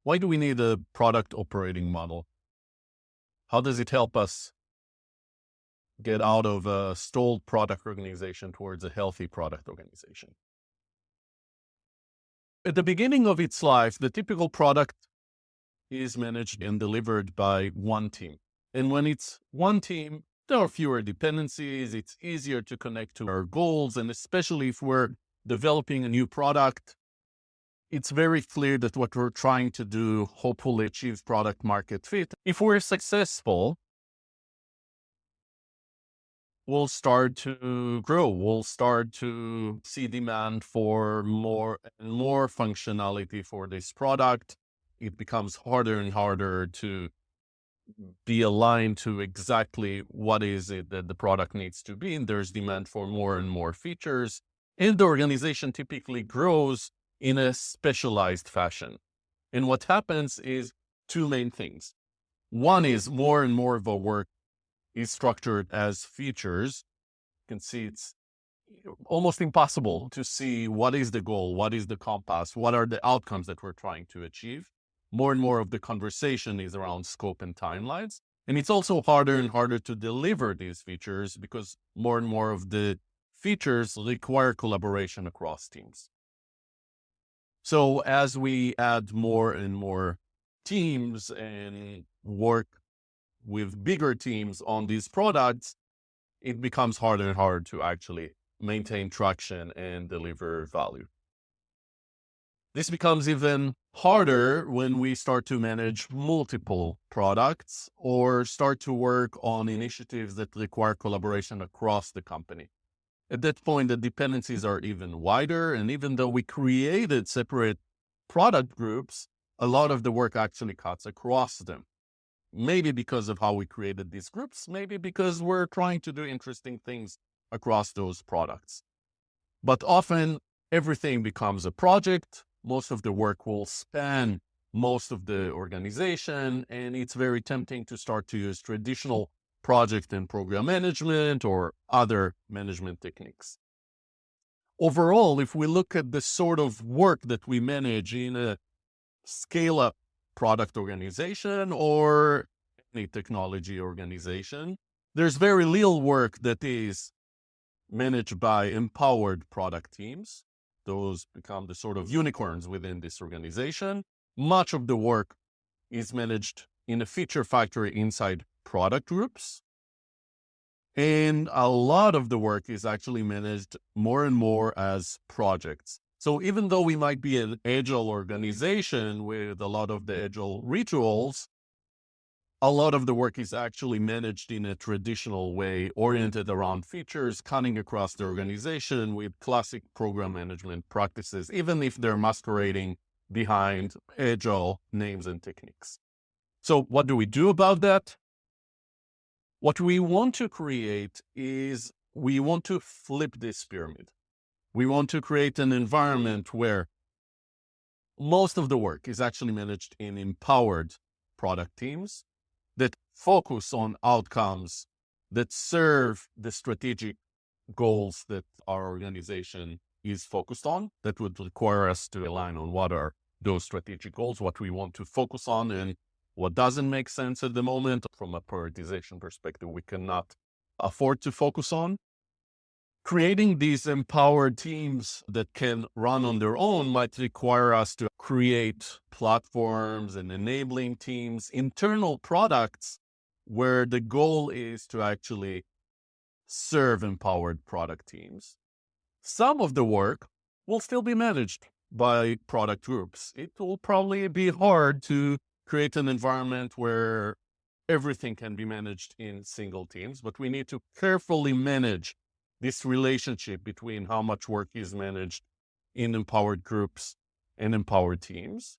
Why do we need a product operating model? How does it help us get out of a stalled product organization towards a healthy product organization? At the beginning of its life, the typical product is managed and delivered by one team. And when it's one team, there are fewer dependencies. It's easier to connect to our goals. And especially if we're developing a new product, it's very clear that what we're trying to do hopefully achieves product market fit. If we're successful, we'll start to grow. We'll start to see demand for more and more functionality for this product. It becomes harder and harder to be aligned to exactly what is it that the product needs to be. And there's demand for more and more features. And the organization typically grows in a specialized fashion. And what happens is two main things. One is more and more of our work is structured as features. You can see it's almost impossible to see what is the goal, what is the compass, what are the outcomes that we're trying to achieve. More and more of the conversation is around scope and timelines. And it's also harder and harder to deliver these features because more and more of the features require collaboration across teams. So as we add more and more teams and work with bigger teams on these products, it becomes harder and harder to actually maintain traction and deliver value. This becomes even harder when we start to manage multiple products or start to work on initiatives that require collaboration across the company. At that point, the dependencies are even wider. And even though we created separate product groups, a lot of the work actually cuts across them. Maybe because of how we created these groups, maybe because we're trying to do interesting things across those products. But often everything becomes a project. Most of the work will span most of the organization, and it's very tempting to start to use traditional project and program management or other management techniques. Overall, if we look at the sort of work that we manage in a scale-up product organization or any technology organization, there's very little work that is managed by empowered product teams. Those become the sort of unicorns within this organization. Much of the work is managed in a feature factory inside product groups. And a lot of the work is actually managed more and more as projects. So even though we might be an Agile organization with a lot of the Agile rituals, a lot of the work is actually managed in a traditional way, oriented around features, cutting across the organization with classic program management practices, even if they're masquerading behind Agile names and techniques. So what do we do about that? What we want to create is we want to flip this pyramid. We want to create an environment where most of the work is actually managed in empowered product teams that focus on outcomes that serve the strategic goals that our organization is focused on. That would require us to align on what are those strategic goals, what we want to focus on, and what doesn't make sense at the moment. From a prioritization perspective, we cannot afford to focus on. Creating these empowered teams that can run on their own might require us to create platforms and enabling teams, internal products where the goal is to actually serve empowered product teams. Some of the work will still be managed by product groups. It will probably be hard to create an environment where everything can be managed in single teams, but we need to carefully manage this relationship between how much work is managed in empowered groups and empowered teams.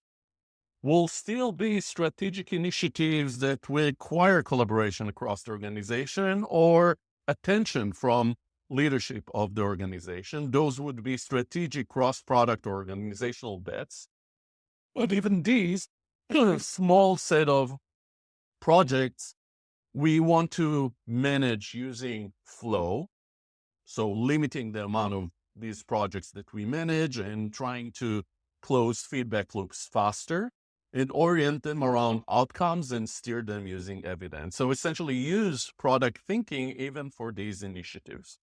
Will still be strategic initiatives that require collaboration across the organization or attention from leadership of the organization. Those would be strategic cross-product or organizational bets. But even these small set of projects, we want to manage using flow. So limiting the amount of these projects that we manage and trying to close feedback loops faster and orient them around outcomes and steer them using evidence. So essentially use product thinking even for these initiatives.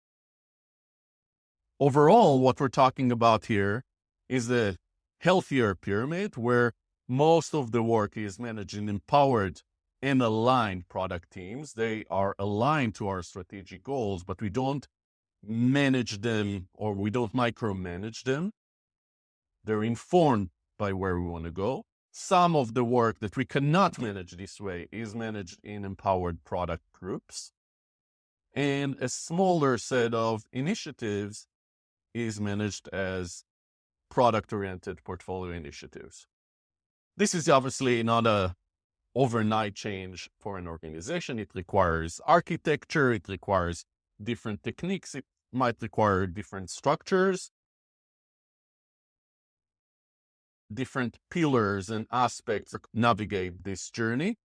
Overall, what we're talking about here is a healthier pyramid where most of the work is managed in empowered and aligned product teams. They are aligned to our strategic goals, but we don't manage them or we don't micromanage them. They're informed by where we want to go. Some of the work that we cannot manage this way is managed in empowered product groups. And a smaller set of initiatives is managed as product-oriented portfolio initiatives. This is obviously not a overnight change for an organization. It requires architecture. It requires different techniques. It might require different structures, different pillars and aspects to navigate this journey.